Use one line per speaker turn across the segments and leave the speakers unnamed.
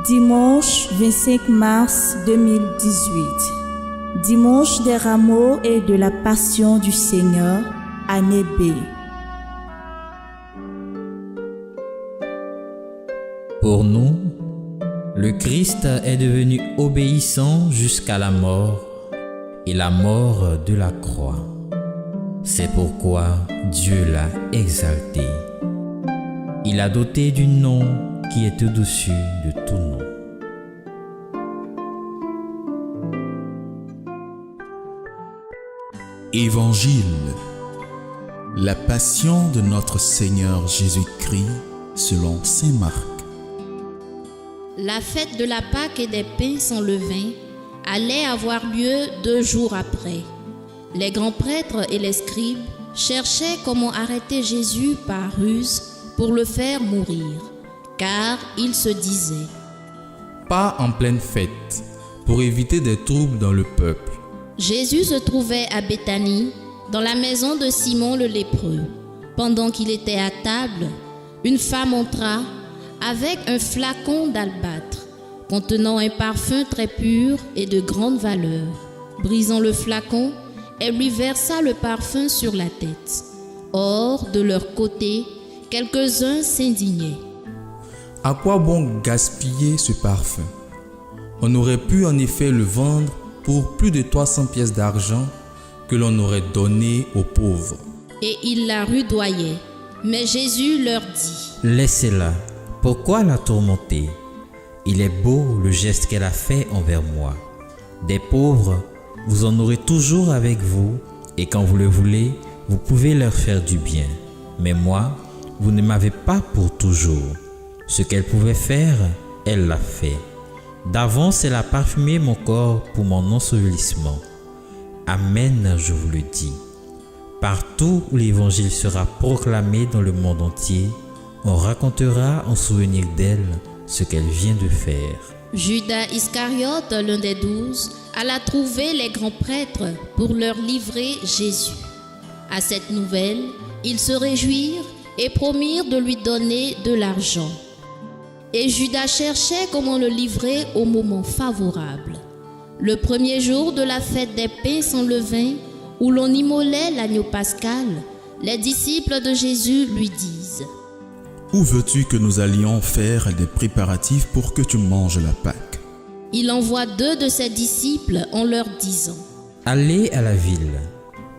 Dimanche 25 mars 2018. Dimanche des Rameaux et de la Passion du Seigneur, année B.
Pour nous, le Christ est devenu obéissant jusqu'à la mort et la mort de la croix. C'est pourquoi Dieu l'a exalté. Il l'a doté du nom qui est au-dessus de tout nom.
Évangile. La passion de notre Seigneur Jésus-Christ selon saint Marc.
La fête de la Pâque et des pains sans levain allait avoir lieu 2 jours après. Les grands prêtres et les scribes cherchaient comment arrêter Jésus par ruse pour le faire mourir, car ils se disaient:
pas en pleine fête, pour éviter des troubles dans le peuple.
Jésus se trouvait à Béthanie, dans la maison de Simon le lépreux. Pendant qu'il était à table, une femme entra avec un flacon d'albâtre, contenant un parfum très pur et de grande valeur. Brisant le flacon, elle lui versa le parfum sur la tête. Or, de leur côté, quelques-uns s'indignaient.
À quoi bon gaspiller ce parfum? On aurait pu en effet le vendre pour plus de 300 pièces d'argent que l'on aurait donné aux pauvres.
Et ils la rudoyaient. Mais Jésus leur dit:
Laissez-la, pourquoi la tourmenter? Il est beau le geste qu'elle a fait envers moi. Des pauvres, vous en aurez toujours avec vous, et quand vous le voulez, vous pouvez leur faire du bien. Mais moi, vous ne m'avez pas pour toujours. Ce qu'elle pouvait faire, elle l'a fait. D'avance, elle a parfumé mon corps pour mon ensevelissement. Amen, je vous le dis. Partout où l'évangile sera proclamé dans le monde entier, on racontera en souvenir d'elle ce qu'elle vient de faire.
Judas Iscariote, l'un des 12, alla trouver les grands prêtres pour leur livrer Jésus. À cette nouvelle, ils se réjouirent et promirent de lui donner de l'argent. Et Judas cherchait comment le livrer au moment favorable. Le premier jour de la fête des pains sans levain, où l'on immolait l'agneau pascal, les disciples de Jésus lui disent:
Où veux-tu que nous allions faire des préparatifs pour que tu manges la Pâque?
Il envoie 2 de ses disciples en leur disant:
Allez à la ville.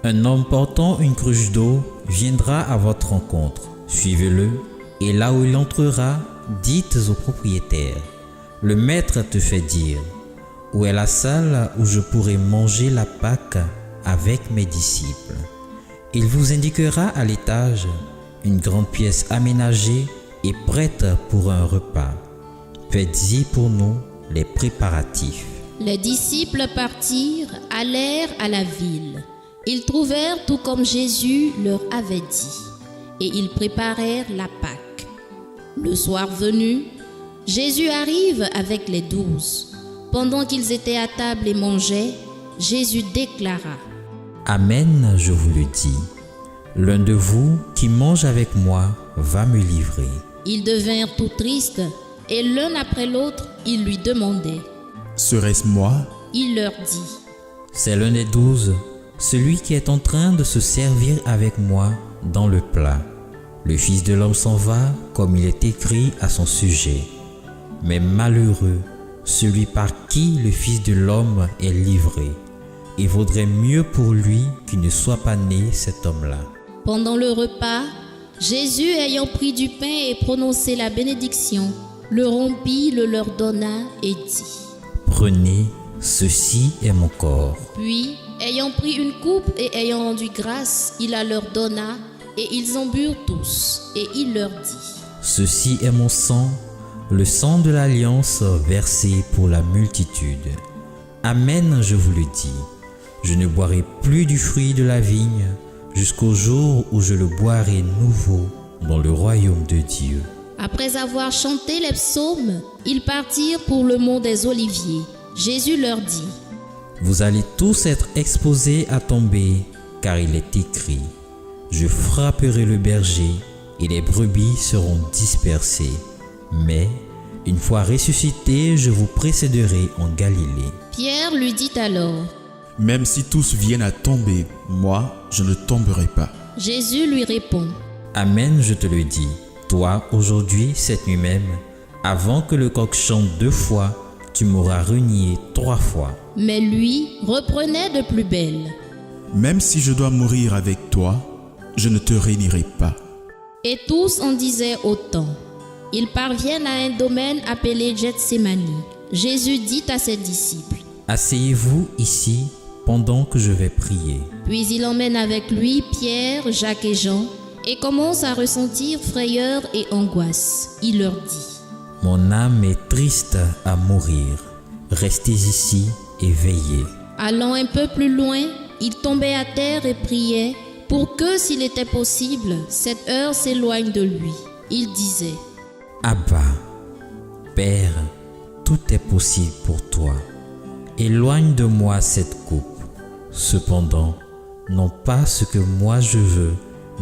Un homme portant une cruche d'eau viendra à votre rencontre. Suivez-le, et là où il entrera, dites au propriétaire: Le maître te fait dire: Où est la salle où je pourrai manger la Pâque avec mes disciples? Il vous indiquera à l'étage une grande pièce aménagée et prête pour un repas. Faites-y pour nous les préparatifs.
Les disciples partirent, allèrent à la ville. Ils trouvèrent tout comme Jésus leur avait dit, et ils préparèrent la Pâque. Le soir venu, Jésus arrive avec les 12. Pendant qu'ils étaient à table et mangeaient, Jésus déclara:
Amen, je vous le dis. L'un de vous qui mange avec moi va me livrer.
Ils devinrent tout tristes, et l'un après l'autre, ils lui demandaient:
Serait-ce moi?
Il leur dit:
C'est l'un des 12, celui qui est en train de se servir avec moi dans le plat. Le Fils de l'homme s'en va comme il est écrit à son sujet. Mais malheureux celui par qui le Fils de l'homme est livré. Il vaudrait mieux pour lui qu'il ne soit pas né cet homme-là.
Pendant le repas, Jésus, ayant pris du pain et prononcé la bénédiction, le rompit, le leur donna et dit:
Prenez, ceci est mon corps.
Puis, ayant pris une coupe et ayant rendu grâce, il la leur donna, et ils en burent tous. Et il leur dit:
Ceci est mon sang, le sang de l'alliance versé pour la multitude. Amen, je vous le dis. Je ne boirai plus du fruit de la vigne jusqu'au jour où je le boirai nouveau dans le royaume de Dieu.
Après avoir chanté les psaumes, ils partirent pour le mont des Oliviers. Jésus leur dit:
Vous allez tous être exposés à tomber, car il est écrit: Je frapperai le berger et les brebis seront dispersées. Mais Une fois ressuscité, je vous précéderai en Galilée. »
Pierre lui dit alors.
Même si tous viennent à tomber, moi, je ne tomberai pas.
Jésus lui répond.
Amen, je te le dis. Toi, aujourd'hui, cette nuit même, avant que le coq chante 2 fois, tu m'auras renié 3 fois.
Mais lui reprenait de plus belle.
Même si je dois mourir avec toi, je ne te rénierai pas.
Et tous en disaient autant. Ils parviennent à un domaine appelé Gethsémani. Jésus dit à ses disciples.
Asseyez-vous ici pendant que je vais prier.
Puis il emmène avec lui Pierre, Jacques et Jean et commence à ressentir frayeur et angoisse. Il leur dit.
Mon âme est triste à mourir. Restez ici et veillez.
Allant un peu plus loin, il tombait à terre et priait pour que, s'il était possible, cette heure s'éloigne de lui. Il disait.
Abba, Père, tout est possible pour toi. Éloigne de moi cette coupe. Cependant, non pas ce que moi je veux,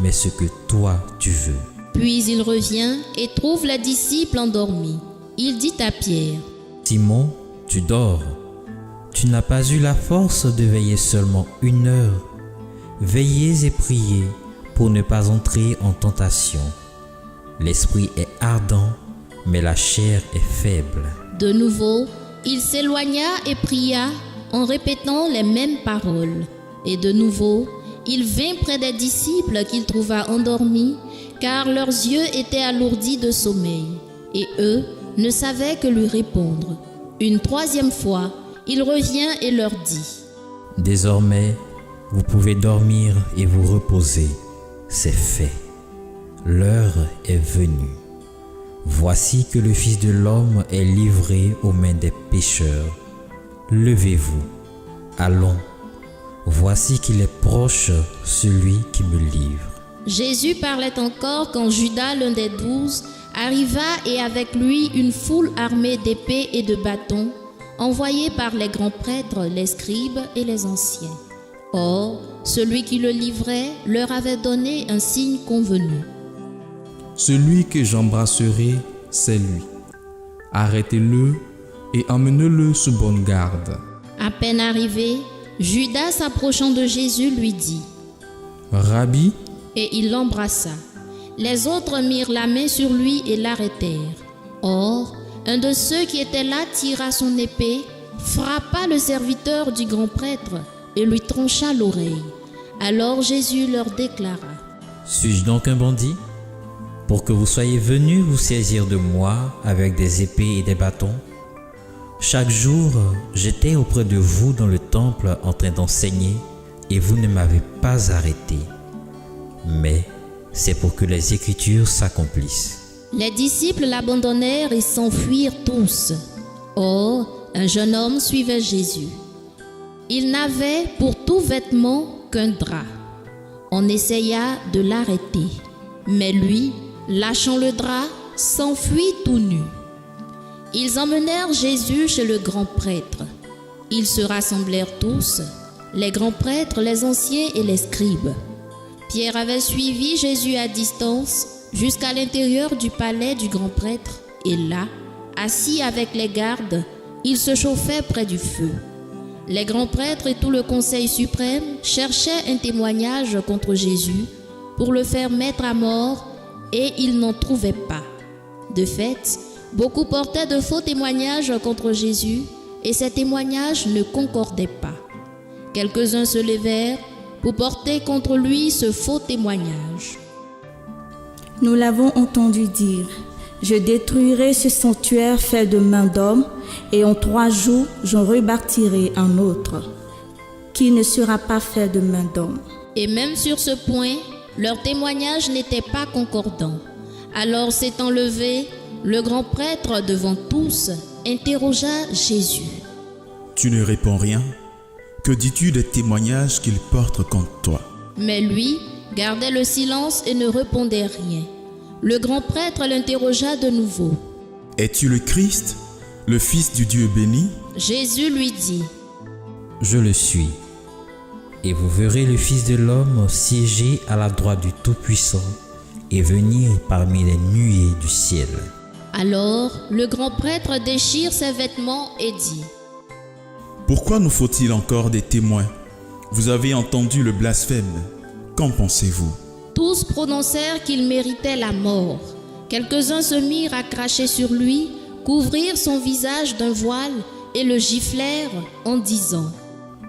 mais ce que toi tu veux.
Puis il revient et trouve les disciples endormis. Il dit à Pierre.
Simon, tu dors. Tu n'as pas eu la force de veiller seulement 1 heure. Veillez et priez pour ne pas entrer en tentation. L'esprit est ardent, mais la chair est faible.
De nouveau, il s'éloigna et pria en répétant les mêmes paroles. Et de nouveau, il vint près des disciples qu'il trouva endormis, car leurs yeux étaient alourdis de sommeil. Et eux ne savaient que lui répondre. Une 3e fois, il revient et leur dit.
Désormais, vous pouvez dormir et vous reposer. C'est fait. L'heure est venue. Voici que le Fils de l'homme est livré aux mains des pécheurs. Levez-vous, allons. Voici qu'il est proche celui qui me livre.
Jésus parlait encore quand Judas, l'un des 12, arriva et avec lui une foule armée d'épées et de bâtons, envoyés par les grands prêtres, les scribes et les anciens. Or, celui qui le livrait leur avait donné un signe convenu.
Celui que j'embrasserai, c'est lui. Arrêtez-le et emmenez-le sous bonne garde.
À peine arrivé, Judas, s'approchant de Jésus, lui dit.
Rabbi,
et il l'embrassa. Les autres mirent la main sur lui et l'arrêtèrent. Or, un de ceux qui étaient là tira son épée, frappa le serviteur du grand prêtre et lui trancha l'oreille. Alors Jésus leur déclara.
Suis-je donc un bandit? Pour que vous soyez venus vous saisir de moi avec des épées et des bâtons? Chaque jour, j'étais auprès de vous dans le temple en train d'enseigner et vous ne m'avez pas arrêté. Mais c'est pour que les Écritures s'accomplissent.
Les disciples l'abandonnèrent et s'enfuirent tous. Or, un jeune homme suivait Jésus. Il n'avait pour tout vêtement qu'un drap. On essaya de l'arrêter, mais lui, lâchant le drap, s'enfuit tout nu. Ils emmenèrent Jésus chez le grand prêtre. Ils se rassemblèrent tous, les grands prêtres, les anciens et les scribes. Pierre avait suivi Jésus à distance jusqu'à l'intérieur du palais du grand prêtre, et là, assis avec les gardes, il se chauffait près du feu. Les grands prêtres et tout le conseil suprême cherchaient un témoignage contre Jésus pour le faire mettre à mort, et ils n'en trouvaient pas. De fait, beaucoup portaient de faux témoignages contre Jésus, et ces témoignages ne concordaient pas. Quelques-uns se levèrent pour porter contre lui ce faux témoignage.
Nous l'avons entendu dire, je détruirai ce sanctuaire fait de main d'homme, et en 3 jours, j'en rebâtirai un autre, qui ne sera pas fait de main d'homme.
Et même sur ce point, leur témoignage n'était pas concordant. Alors s'étant levé, le grand prêtre devant tous interrogea Jésus.
Tu ne réponds rien? Que dis-tu des témoignages qu'ils portent contre toi?
Mais lui gardait le silence et ne répondait rien. Le grand prêtre l'interrogea de nouveau.
Es-tu le Christ, le Fils du Dieu béni?
Jésus lui dit.
Je le suis. Et vous verrez le Fils de l'homme siéger à la droite du Tout-Puissant et venir parmi les nuées du ciel.
Alors le grand prêtre déchire ses vêtements et dit:
Pourquoi nous faut-il encore des témoins? Vous avez entendu le blasphème. Qu'en pensez-vous?
Tous prononcèrent qu'il méritait la mort. Quelques-uns se mirent à cracher sur lui, couvrirent son visage d'un voile et le giflèrent en disant: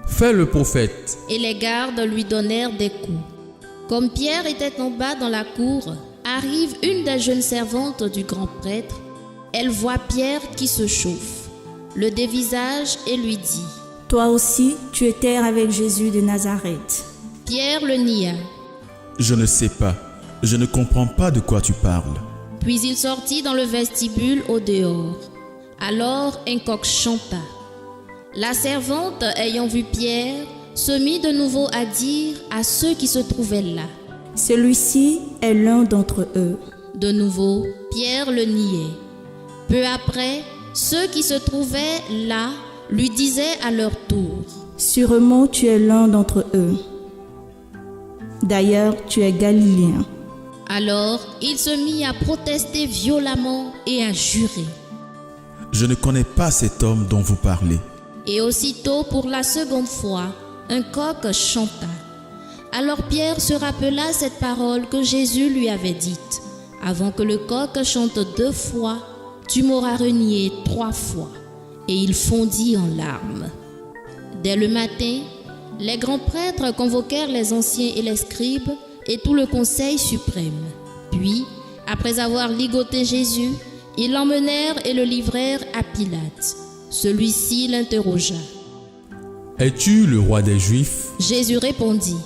Fais le prophète.
Et les gardes lui donnèrent des coups. Comme Pierre était en bas dans la cour, arrive une des jeunes servantes du grand prêtre. Elle voit Pierre qui se chauffe, le dévisage et lui dit:
Toi aussi, tu étais avec Jésus de Nazareth.
Pierre le nia.
Je ne sais pas. Je ne comprends pas de quoi tu parles.
Puis il sortit dans le vestibule au dehors. Alors un coq chanta. La servante, ayant vu Pierre, se mit de nouveau à dire à ceux qui se trouvaient là:
Celui-ci est l'un d'entre eux.
De nouveau, Pierre le niait. Peu après, ceux qui se trouvaient là lui disaient à leur tour:
Sûrement tu es l'un d'entre eux. D'ailleurs, tu es galiléen.
Alors il se mit à protester violemment et à jurer.
Je ne connais pas cet homme dont vous parlez.
Et aussitôt, pour la seconde fois, un coq chanta. Alors Pierre se rappela cette parole que Jésus lui avait dite: Avant que le coq chante 2 fois, tu m'auras renié 3 fois. Et il fondit en larmes. Dès le matin, les grands prêtres convoquèrent les anciens et les scribes et tout le conseil suprême. Puis, après avoir ligoté Jésus, ils l'emmenèrent et le livrèrent à Pilate. Celui-ci l'interrogea.
Es-tu le roi des Juifs?
Jésus répondit: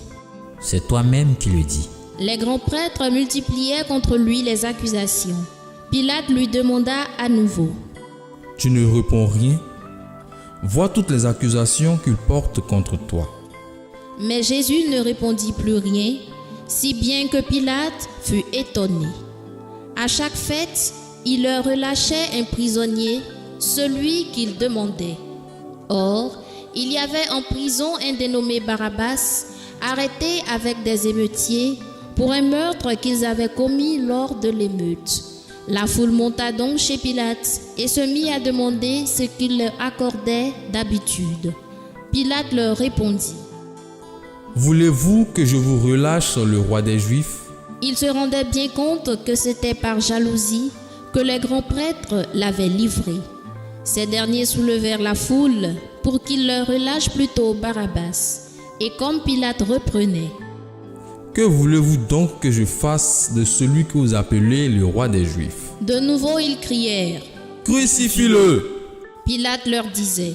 C'est toi-même qui le dis.
Les grands prêtres multipliaient contre lui les accusations. Pilate lui demanda à nouveau:
Tu ne réponds rien? Vois toutes les accusations qu'ils portent contre toi.
Mais Jésus ne répondit plus rien, si bien que Pilate fut étonné. À chaque fête, il leur relâchait un prisonnier, celui qu'il demandait. Or, il y avait en prison un dénommé Barabbas, arrêté avec des émeutiers pour un meurtre qu'ils avaient commis lors de l'émeute. La foule monta donc chez Pilate et se mit à demander ce qu'il leur accordait d'habitude. Pilate leur répondit:
Voulez-vous que je vous relâche le roi des Juifs?
Il se rendait bien compte que c'était par jalousie que les grands prêtres l'avaient livré. Ces derniers soulevèrent la foule pour qu'il leur relâche plutôt Barabbas. Et comme Pilate reprenait:
Que voulez-vous donc que je fasse de celui que vous appelez le roi des Juifs?
De nouveau ils crièrent.
Crucifie-le!
Pilate leur disait.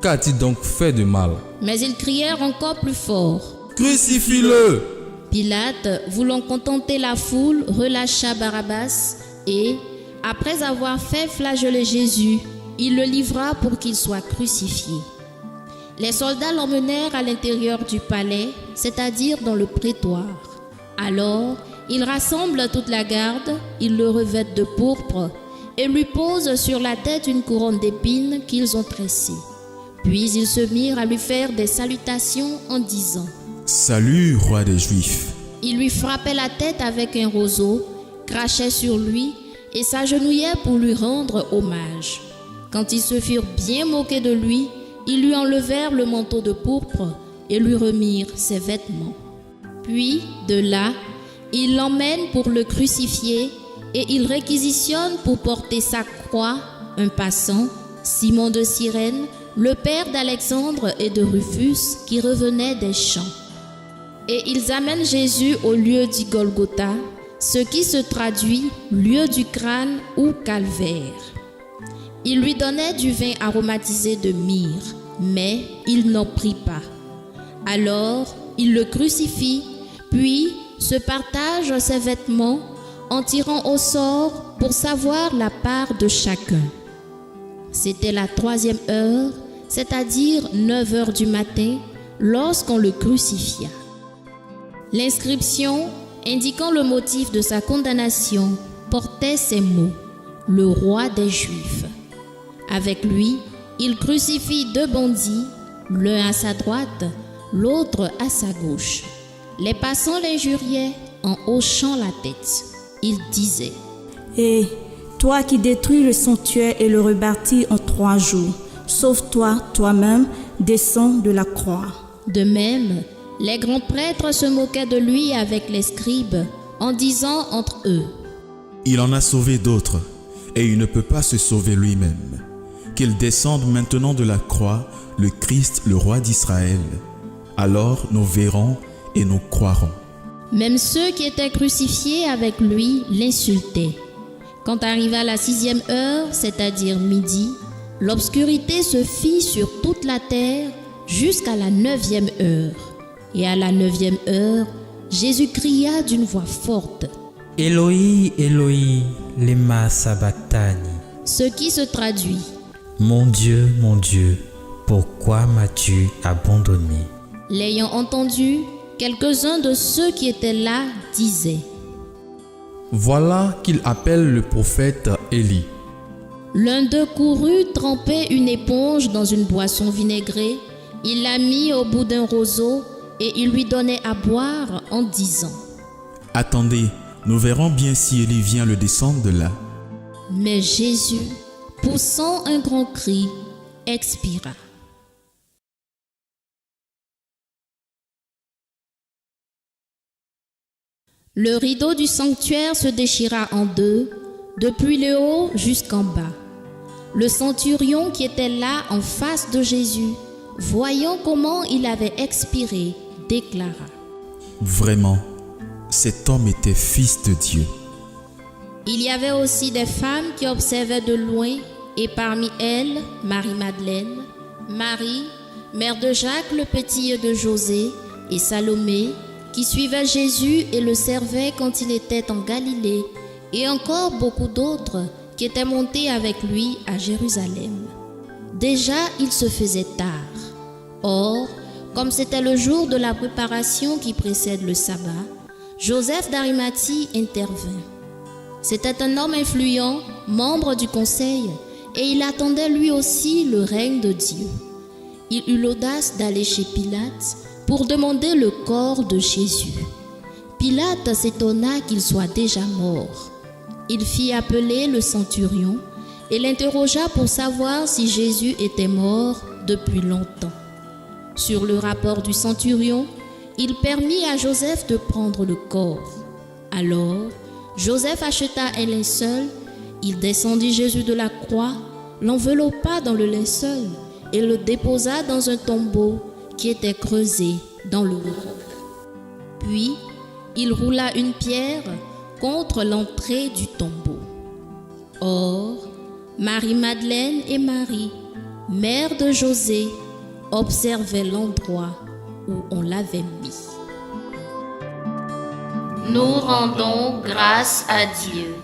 Qu'a-t-il donc fait de mal?
Mais ils crièrent encore plus fort.
Crucifie-le!
Pilate, voulant contenter la foule, relâcha Barabbas et, après avoir fait flageoler Jésus, il le livra pour qu'il soit crucifié. Les soldats l'emmenèrent à l'intérieur du palais, c'est-à-dire dans le prétoire. Alors, ils rassemblent toute la garde, ils le revêtent de pourpre et lui posent sur la tête une couronne d'épines qu'ils ont tressée. Puis ils se mirent à lui faire des salutations en disant:
Salut, roi des Juifs.
Ils lui frappaient la tête avec un roseau, crachaient sur lui et s'agenouillaient pour lui rendre hommage. Quand ils se furent bien moqués de lui, ils lui enlevèrent le manteau de pourpre et lui remirent ses vêtements. Puis, de là, ils l'emmènent pour le crucifier et ils réquisitionnent pour porter sa croix un passant, Simon de Cyrène, le père d'Alexandre et de Rufus, qui revenait des champs. Et ils amènent Jésus au lieu du Golgotha, ce qui se traduit lieu du crâne ou calvaire. Ils lui donnaient du vin aromatisé de myrrhe, mais il n'en prit pas. Alors, ils le crucifient, puis se partagent ses vêtements en tirant au sort pour savoir la part de chacun. C'était la 3e heure, c'est-à-dire 9 heures du matin, lorsqu'on le crucifia. L'inscription indiquant le motif de sa condamnation portait ces mots: le roi des Juifs. Avec lui, il crucifie 2 bandits, l'un à sa droite, l'autre à sa gauche. Les passants l'injuriaient en hochant la tête. Ils disaient:
Et toi qui détruis le sanctuaire et le rebâtis en 3 jours, sauve-toi toi-même, descends de la croix.
De même, les grands prêtres se moquaient de lui avec les scribes, en disant entre eux:
Il en a sauvé d'autres, et il ne peut pas se sauver lui-même. Qu'il descende maintenant de la croix, le Christ, le roi d'Israël. Alors nous verrons et nous croirons.
Même ceux qui étaient crucifiés avec lui l'insultaient. Quand arriva la 6e heure, c'est-à-dire midi, l'obscurité se fit sur toute la terre jusqu'à la 9e heure. Et à la 9e heure, Jésus cria d'une voix forte:
Éloi, Éloi, lema sabachthani.
Ce qui se traduit:
Mon Dieu, pourquoi m'as-tu abandonné?
L'ayant entendu, quelques-uns de ceux qui étaient là disaient:
Voilà qu'il appelle le prophète Élie.
L'un d'eux courut tremper une éponge dans une boisson vinaigrée, il la mit au bout d'un roseau et il lui donnait à boire en disant:
Attendez, nous verrons bien si Élie vient le descendre de là.
Mais Jésus, poussant un grand cri, expira. Le rideau du sanctuaire se déchira en 2, depuis le haut jusqu'en bas. Le centurion qui était là en face de Jésus, voyant comment il avait expiré, déclara:
Vraiment, cet homme était fils de Dieu.
Il y avait aussi des femmes qui observaient de loin, et parmi elles, Marie-Madeleine, Marie, mère de Jacques le petit de José, et Salomé, qui suivaient Jésus et le servaient quand il était en Galilée, et encore beaucoup d'autres qui étaient montés avec lui à Jérusalem. Déjà, il se faisait tard. Or, comme c'était le jour de la préparation qui précède le sabbat, Joseph d'Arimathie intervint. C'était un homme influent, membre du conseil, et il attendait lui aussi le règne de Dieu. Il eut l'audace d'aller chez Pilate pour demander le corps de Jésus. Pilate s'étonna qu'il soit déjà mort. Il fit appeler le centurion et l'interrogea pour savoir si Jésus était mort depuis longtemps. Sur le rapport du centurion, il permit à Joseph de prendre le corps. Alors, Joseph acheta un linceul, il descendit Jésus de la croix, l'enveloppa dans le linceul et le déposa dans un tombeau qui était creusé dans le roc. Puis, il roula une pierre contre l'entrée du tombeau. Or, Marie-Madeleine et Marie, mère de José, observaient l'endroit où on l'avait mis. Nous rendons grâce à Dieu.